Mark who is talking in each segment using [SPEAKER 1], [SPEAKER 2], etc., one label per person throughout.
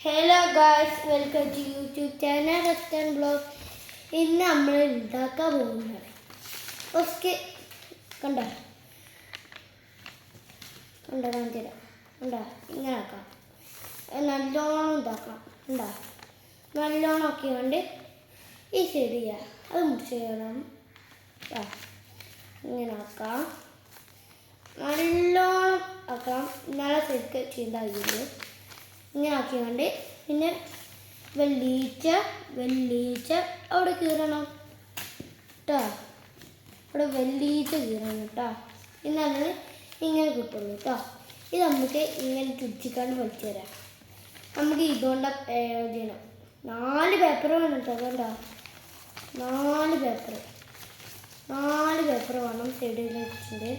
[SPEAKER 1] Hello guys, welcome to YouTube channel റെസ്റ്റൻ blog. ഇന്ന് നമ്മൾ ഉണ്ടാക്കാൻ പോകുന്നത് ഫസ്റ്റ് കണ്ടോ കാണിച്ചുതരാം. ഇങ്ങനെ ആക്കാം. നല്ലോണം ഉണ്ടാക്കണം. നല്ലോണം ഒക്കെ കൊണ്ട് ഈ സൈഡ് ചെയ്യുക. അത് മുറിച്ച് ചെയ്യണം. ഇങ്ങനെ ആക്കാം. നല്ലോണം ആക്കണം. ഇന്നാളെ ശരിക്ക് ചെയ്താൽ ഇങ്ങനെ ആക്കിക്കൊണ്ട് പിന്നെ വെള്ളീച്ച അവിടെ കീറണം കേട്ടോ. അവിടെ വെള്ളീച്ച കീറണം കേട്ടോ. എന്നാണ് ഇങ്ങനെ കിട്ടുള്ളൂ കേട്ടോ. ഇത് നമുക്ക് ഇങ്ങനെ ചുറ്റിക്കാണ്ട് വലിച്ചു തരാം. നമുക്ക് ഇതുകൊണ്ട് പ്രയോജനം 4 പേപ്പർ വേണം കേട്ടോ. അതുകൊണ്ടോ 4 പേപ്പർ വേണം സൈഡിൽ വെച്ചിട്ടുണ്ട്.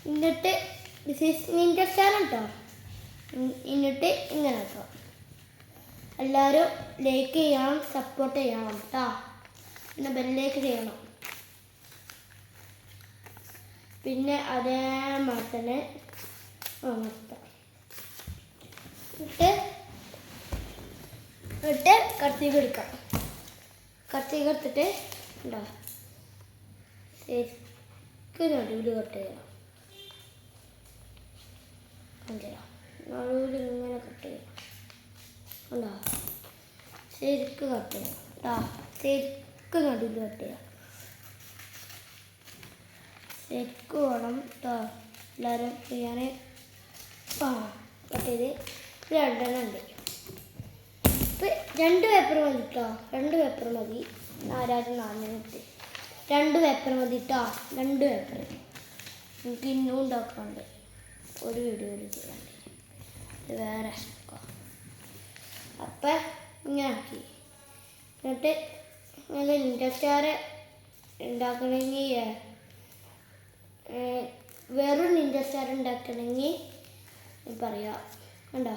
[SPEAKER 1] എന്നിട്ട് നിൻ്റെ സ്ഥലം കേട്ടോ. എന്നിട്ട് ഇങ്ങനെ ആക്കാം. എല്ലാവരും ലൈക്ക് ചെയ്യണം, സപ്പോർട്ട് ചെയ്യണം കേട്ടോ. പിന്നെ ബെല്ലേക്ക് ചെയ്യണം. പിന്നെ അതേമാതിരി തന്നെ ഇട്ട് കത്തിക്ക് എടുക്കാം. കത്തിക്ക് എടുത്തിട്ട് ഉണ്ടോ ശരിക്ക് നടുവിൽ കട്ട് ചെയ്യണം. നടുവിൽ ഇങ്ങനെ കട്ട് ചെയ്യണം. ഉണ്ടോ ശരിക്ക് കട്ട് ചെയ്യണം കേട്ടോ. ശരിക്ക് നടുവിൽ കട്ട് ചെയ്യാം. ശരിക്ക് വേണം കേട്ടോ. എല്ലാവരും ചെയ്യാൻ കട്ട് ചെയ്ത് 2 ഉണ്ട്. ഇപ്പം 2 പേപ്പർ മതി കേട്ടോ. 2 പേപ്പർ മതി. 4 ഇട്ട് 2 പേപ്പർ മതി കേട്ടോ. 2 പേപ്പർ എനിക്ക് ഇന്നും ഉണ്ടാക്കാറുണ്ട്. ഒരു വീഡിയോയിൽ ചെയ്യാണ്ട് വേറെ അപ്പം ഇങ്ങനെ ആക്കി. എന്നിട്ട് നല്ല നിൻ്റെ ഉണ്ടാക്കണമെങ്കിൽ വെറും നിൻ്റെ ഉണ്ടാക്കണമെങ്കിൽ പറയാം. കണ്ടോ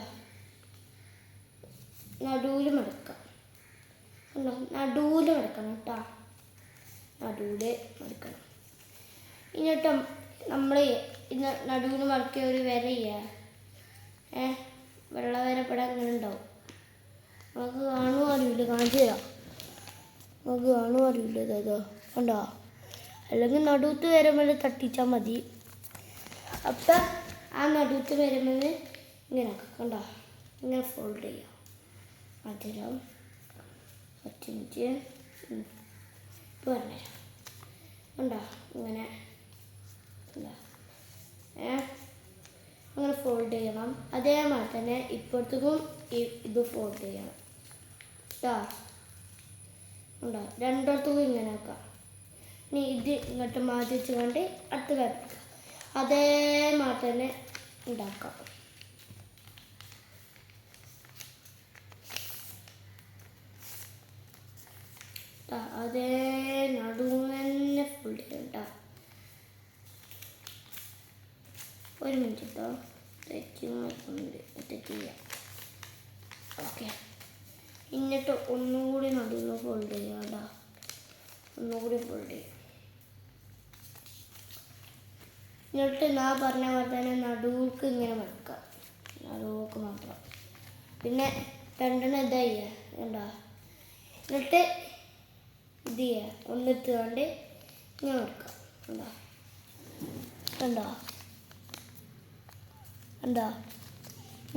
[SPEAKER 1] നടുവിൽ മടക്കാം. കണ്ടോ നടുവിൽ മടക്കണം കേട്ടോ. നടുവിൽ മടക്കണം. എന്നിട്ട് നമ്മൾ നടുവിൽ മടക്കിയ ഒരു വരയ്യ വെള്ള വരപ്പെടാൻ അങ്ങനെ ഉണ്ടാവും. നമുക്ക് കാണുമോ അറിയില്ല. കാണിച്ചു തരാം. നമുക്ക് കാണുമോ അറിയില്ല. ഇതോ കണ്ടോ. അല്ലെങ്കിൽ നടുവത്ത് വരുമ്പോൾ തട്ടിച്ചാൽ മതി. അപ്പം ആ നടുവത്ത് വരുമ്പോൾ ഇങ്ങനെ ആക്കാം. കണ്ടോ ഇങ്ങനെ ഫോൾഡ് ചെയ്യാം. അതിലും 10 മിനിറ്റ് ഇപ്പോൾ പറഞ്ഞുതരാം. കണ്ടോ ഇങ്ങനെ അങ്ങനെ ഫോൾഡ് ചെയ്യണം. അതേമാതിരി തന്നെ ഇപ്പോഴത്തേക്കും ഇത് ഫോൾഡ് ചെയ്യണം കേട്ടോ. ഉണ്ടോ രണ്ടിടത്തും ഇങ്ങനെ ആക്കാം. ഇനി ഇത് ഇങ്ങോട്ട് മാറ്റി വെച്ചുകൊണ്ട് അടുത്ത് വരയ്ക്കാം. അതേമാതിരി തന്നെ ഉണ്ടാക്കാം. അതേ നടുവ് തന്നെ ഫോൾഡ് ചെയ്യണം കേട്ടോ. 1 മിനിറ്റ് കേട്ടോ. തെറ്റ് ചെയ്യാം. ഓക്കെ. എന്നിട്ട് ഒന്നുകൂടി നടുവിൽ ഫോൾഡ് ചെയ്യാം കേട്ടോ. ഒന്നുകൂടി ഫോൾഡ് ചെയ്യാം. എന്നിട്ട് ഞാൻ പറഞ്ഞ പോലെ തന്നെ നടുവുക്ക് ഇങ്ങനെ മടക്കാം. നടുവുക്ക് മാത്രം. പിന്നെ 2 ഇതായി കണ്ടോ. എന്നിട്ട് ഇത് ചെയ്യുക. ഒന്നെത്തുകൊണ്ട് ഇങ്ങനെ മടക്കാം. കണ്ടോ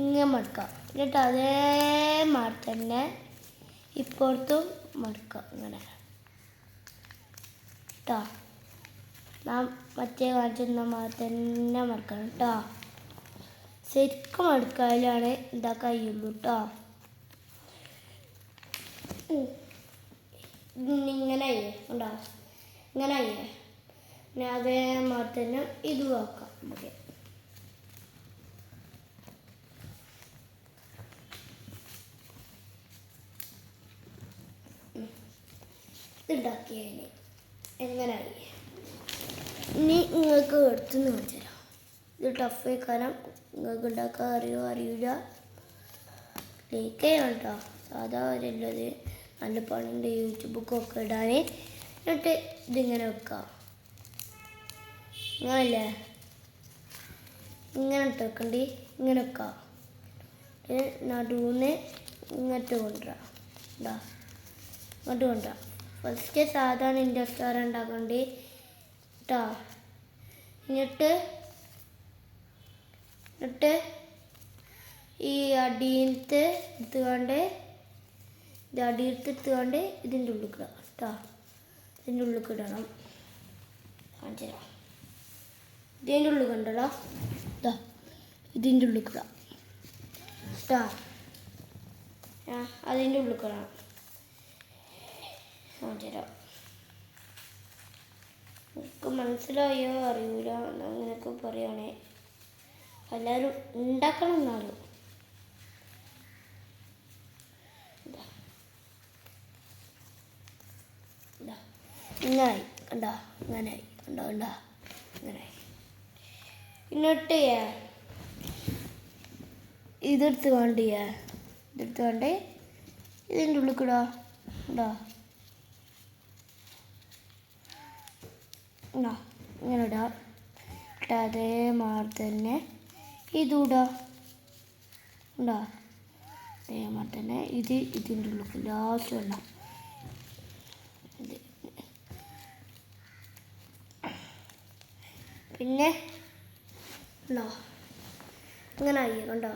[SPEAKER 1] ഇങ്ങനെ മടക്കാം. എന്നിട്ട് അതേമാതിരി തന്നെ ഇപ്പോഴത്തും മടക്കാം. ഇങ്ങനെ കേട്ടോ. നാം മറ്റേ കാണിച്ചിരുന്ന മാതിരി തന്നെ മടക്കണം കേട്ടോ. ശരിക്കും മടക്കാലാണ് എന്താ കഴിയുള്ളൂ കേട്ടോ. ഇങ്ങനെ ഉണ്ടോ ഇങ്ങനെ പിന്നെ അതേമാതിരി തന്നെ ഇതും ആക്കാം. നമുക്ക് ഇതുണ്ടാക്കിയതിന് എങ്ങനെയായി ഇനി നിങ്ങൾക്ക് എടുത്ത് കാണിച്ചു തരാം. ഇത് ടഫ് കാരണം നിങ്ങൾക്ക് ഉണ്ടാക്കാൻ അറിയില്ല. ലൈക്ക് ചെയ്യണം കേട്ടോ. സാധാ വരല്ലത് നല്ല പണിയുണ്ട് യൂട്യൂബൊക്കെ ഇടാൻ. എന്നിട്ട് ഇതിങ്ങനെ വെക്കാം. ഇങ്ങനല്ലേ ഇങ്ങനെ ഇട്ട് വെക്കണ്ടി. ഇങ്ങനെ വെക്കാം. നടുവിന് ഇങ്ങോട്ട് കൊണ്ടുവരാം. ഇതാ ഇങ്ങോട്ട് കൊണ്ടുവരാം. ഫസ്റ്റ് സാധാരണ ഇൻഡസ്റ്റാർ ഉണ്ടാക്കണ്ടി കേട്ടോ. എന്നിട്ട് ഈ അടിയിലത്തെ എടുത്തുകൊണ്ട് ഇതിൻ്റെ ഉള്ളിൽ ഇടാം കേട്ടോ. ഇതിൻ്റെ ഉള്ളിൽ ഇടണം. കാണിച്ചു തരാം. ഇതിൻ്റെ ഉള്ളിൽ കണ്ടല്ലോ. ഇതാ ഇതിൻ്റെ ഉള്ളിൽ ഇടാം കേട്ടോ. അതിൻ്റെ ഉള്ളിൽ ഇടണം. കാണിച്ചു തരാം. എനിക്ക് മനസ്സിലായോ അറിയൂല അങ്ങനെയൊക്കെ പറയുകയാണേ. എല്ലാവരും ഉണ്ടാക്കണം എന്നാലും. ഇങ്ങനായി കണ്ടോ. ഇങ്ങനായി കണ്ടോ. ഇങ്ങനായി. എന്നിട്ട് ഇതെടുത്ത് വേണ്ടേ ഇതിൻ്റെ ഉള്ളിൽ ഇടാ. ഇങ്ങനെ ഇടാം. അതേമാതിരി തന്നെ ഇതൂടാ. അതേമാതിരി തന്നെ ഇതിൻ്റെ ഉള്ളിൽ ലാസ്റ്റ് വേണം. പിന്നെ ഇങ്ങനെ ആയി കണ്ടോ.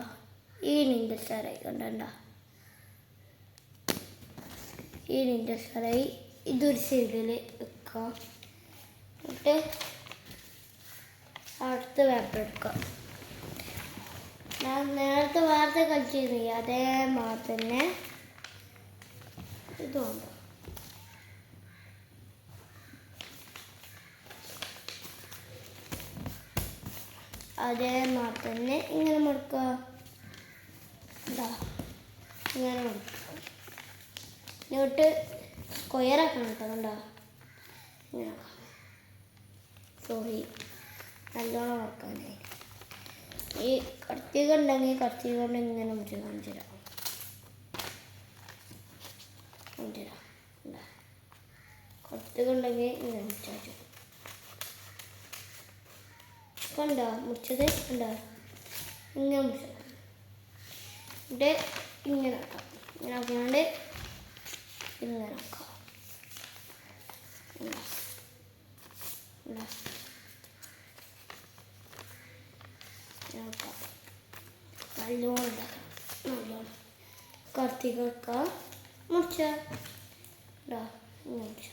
[SPEAKER 1] ഈ നിൻ്റെ സ്റ്റാറായി കണ്ടോ. ഈ നിൻ്റെ സ്റ്റാറായി. ഇതൊരു സൈഡിൽ വെക്കാം. എന്നിട്ട് അടുത്ത പേപ്പർ എടുക്കാം. ഞാൻ നേരത്തെ വാർത്ത കളിച്ചിരുന്നു. അതേമാതിരി തന്നെ ഇതുണ്ട്. അതേമാതിരി തന്നെ ഇങ്ങനെ മടക്കുക. ഇങ്ങനെ മടക്കുക. എന്നിട്ട് സ്ക്വയറാക്കണം കേട്ടോ. കണ്ടോ ഇങ്ങനെ. സോറി, നല്ലോണം മടക്കാനായി. ഈ കത്തിക ഉണ്ടെങ്കിൽ കത്തി കൊണ്ട് ഇങ്ങനെ മുറിച്ച് കാണിച്ചു തരാം. കത്തിക ഉണ്ടെങ്കിൽ ഇങ്ങനെ മുറിച്ചു കണ്ടോ. മുറിച്ചത് കണ്ടോ. ഇങ്ങനെ മുറിച്ചത്. എന്നിട്ട് ഇങ്ങനെ ആക്കാം. ഇങ്ങനെ ആക്കിയാണ്ട് ഇങ്ങനെ ആക്കാം. നല്ലോണം ഉണ്ടാക്കണം. നല്ലോണം കത്തികൾക്ക മുറിച്ച മുറിച്ച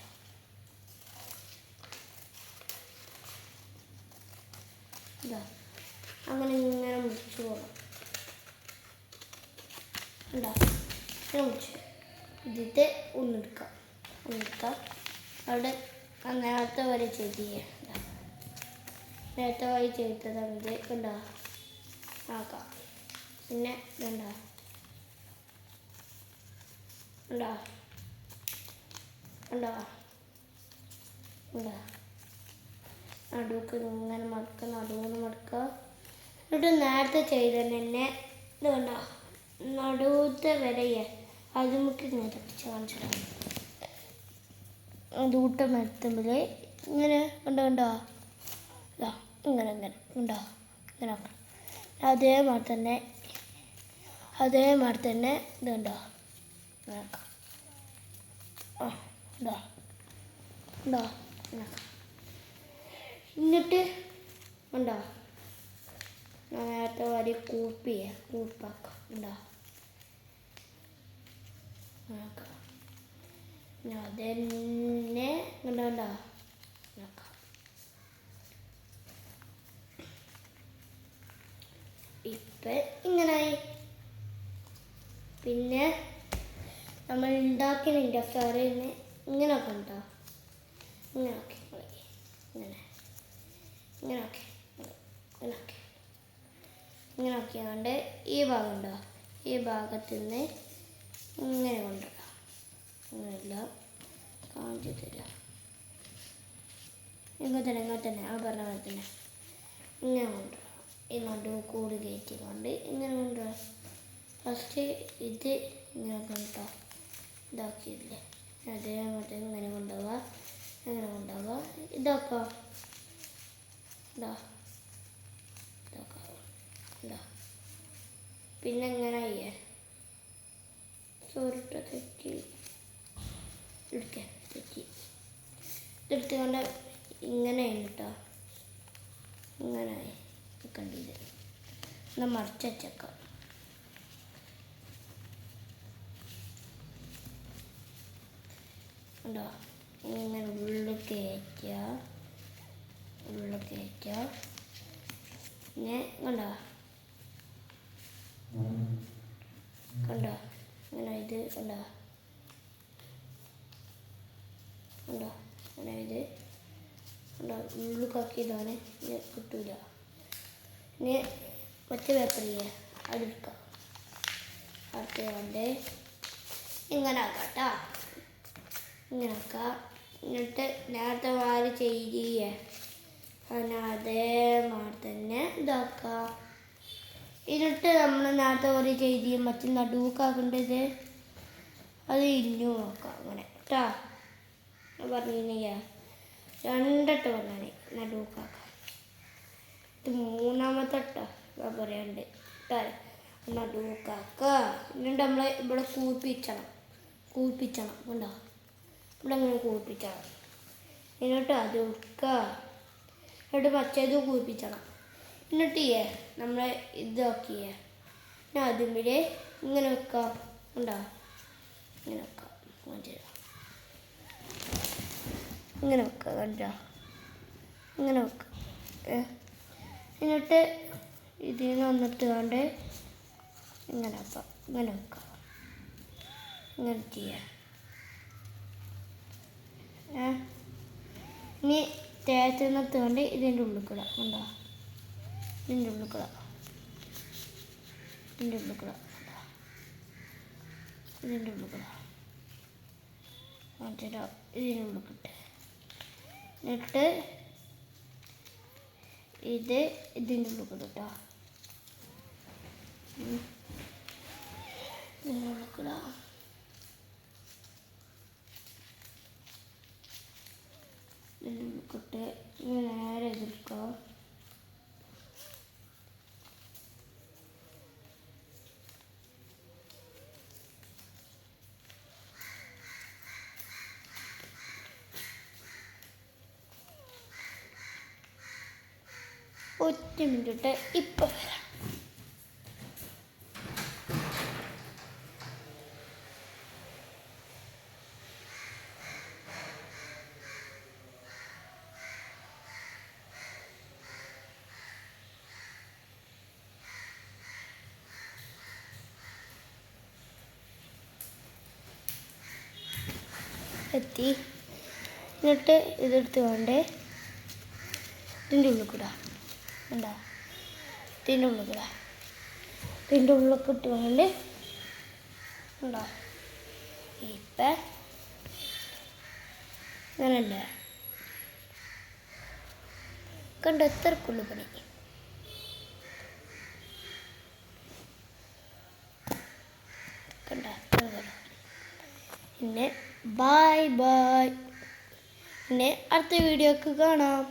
[SPEAKER 1] അങ്ങനെ ഇങ്ങനെ മുറിച്ച് പോകണം. മുറിച്ച് ഇതിത്തെ ഒന്നെടുക്കാം. അവിടെ നേരത്തെ വരെ ചെയ്തിയേ. നേരത്തെ വരെ ചെയ്തത് കണ്ടോ. ആക്കാം. പിന്നെ ഇതുണ്ടോ. നടുക്ക് ഇങ്ങനെ മടക്കുക. നടുവെന്ന് മടക്കുക. എന്നിട്ട് നേരത്തെ ചെയ്ത തന്നെ ഇത് കണ്ടോ. നടുവത്തെ വരയെ അത് നമുക്ക് ഇങ്ങനെ തട്ടിച്ച് കാണിച്ചിടാം. നടുവത്തെ മെത്തുമ്പോൾ ഇങ്ങനെ കണ്ടോ. ഇങ്ങനെ ഉണ്ടോ. ഇങ്ങനെ അതേമാതിരി തന്നെ ഇതുണ്ടോ. എന്നിട്ട് ഉണ്ടോ നേരത്തെ വരി കൂർപ്പാക്കാം. അതന്നെ കണ്ടോ. ഇപ്പം ഇങ്ങനായി. പിന്നെ നമ്മൾ ഉണ്ടാക്കിയ ഇൻഡസ്റ്റാറിന് ഇങ്ങനെ കണ്ടോ. ഇങ്ങനെ ആക്കി ഇങ്ങനെ ആക്കിയാണ്ട് ഈ ഭാഗം ഉണ്ടോ. ഈ ഭാഗത്തു നിന്ന് ഇങ്ങനെ കൊണ്ടുവരാം. ഇങ്ങനെയെല്ലാം കാണിച്ചു തരാം. ഇങ്ങനെ തന്നെ ആ പറഞ്ഞ പോലെ തന്നെ ഇങ്ങനെ കൊണ്ടുവരാം. ഈ നടു കൂട് കയറ്റി കൊണ്ട് ഇങ്ങനെ കൊണ്ടുവരാം. ഫസ്റ്റ് ഇത് ഇങ്ങനെ കൊണ്ടോ ഇതാക്കിയില്ലേ. അതേമാതിരി ഇങ്ങനെ കൊണ്ടുപോവുക. ഇതാക്കാം. പിന്നെ എങ്ങനെ ചെയ്യേ ചോറിട്ട് തെറ്റി എടുക്കേ തെറ്റി ഇതെടുത്തുകൊണ്ട് ഇങ്ങനെ കേട്ടോ ഇങ്ങനെ കണ്ടിത് എന്നാൽ മറിച്ച് വെച്ചേക്കാം ഉണ്ടോ ഇങ്ങനെ ഉള്ളിൽ കയറ്റുക പിന്നെ കണ്ടോ ഇങ്ങനെ ഇത് കണ്ടോ അങ്ങനെ ഇത് കണ്ടോ ഉള്ളിലാക്കിയതാണ് ഇനി കിട്ടൂല ഇനി മറ്റേ പേപ്പർ ചെയ്യുക അതെടുക്കാം അടുത്ത് കൊണ്ട് ഇങ്ങനെ ആക്കാം കേട്ടോ ഇങ്ങനെ ആക്കാം എന്നിട്ട് നേരത്തെ വാരി ചെയ്യേ അതിന് അതേമാതിരി തന്നെ ഇതാക്കാം എന്നിട്ട് നമ്മൾ നേരത്തെ ഒരു ചെയ്തി മറ്റേ നടുക്കാക്കേണ്ടത് അത് ഇഞ്ഞു നോക്കാം അങ്ങനെ കേട്ടോ പറഞ്ഞില്ലേ രണ്ടിട്ട് പറഞ്ഞാൽ നടുക്കാക്കാം ഇത് മൂന്നാമത്തെ കേട്ടോ പറയാണ്ട് കേട്ടോ നടുക്കാക്കുക എന്നിട്ട് നമ്മൾ ഇവിടെ കൂപ്പിച്ചണം കണ്ടോ ഇവിടെ അങ്ങനെ കൂപ്പിച്ചണം എന്നിട്ട് അത് വെക്കുക എന്നിട്ട് പച്ചത് കൂപ്പിച്ചണം എന്നിട്ട് നമ്മൾ ഇതാക്കിയേ പിന്നെ അതുമ്പില് ഇങ്ങനെ വെക്കാം ഉണ്ടോ ഇങ്ങനെ വെക്കാം ഇങ്ങനെ വെക്കുക കണ്ടോ ഇങ്ങനെ വെക്കുക എന്നിട്ട് ഇതിന് വന്നിട്ട് കണ്ട് ഇങ്ങനെ വെക്കാം ഇങ്ങനെ വെക്കാം ഇങ്ങനെ ചെയ്യാം ഇനി തേച്ച് നിർത്തുകൊണ്ട് ഇതിൻ്റെ ഉള്ളിൽ കൂടെ ഉണ്ടോ ഇതിൻ്റെ ഉള്ളിൽ കൂടെ മാറ്റിടാം ഇതിൻ്റെ ഉള്ളിൽ കിട്ടെ എന്നിട്ട് ഇത് ഇതിൻ്റെ ഉള്ളിൽ കൂടെ കേട്ടോ ഇതിൻ്റെ ഉള്ളിൽ കൂടെ ഇതിട്ട് നേരെ എതിർക്കുക ഒറ്റ മിനിറ്റ് ഇപ്പം വരാം എത്തി എന്നിട്ട് ഇതെടുത്ത് വേണ്ടേ ഇതിൻ്റെ ഉള്ളിൽ കൂടെ ഉണ്ടോ ഇതിൻ്റെ ഉള്ളിൽ ഇട്ട് വേണ്ടേ ഉണ്ടോ ഇപ്പം അങ്ങനല്ലേ കണ്ടോ എത്രക്കുള്ളു പണി കണ്ട പിന്നെ ബൈ പിന്നെ അടുത്ത വീഡിയോക്ക് കാണാം.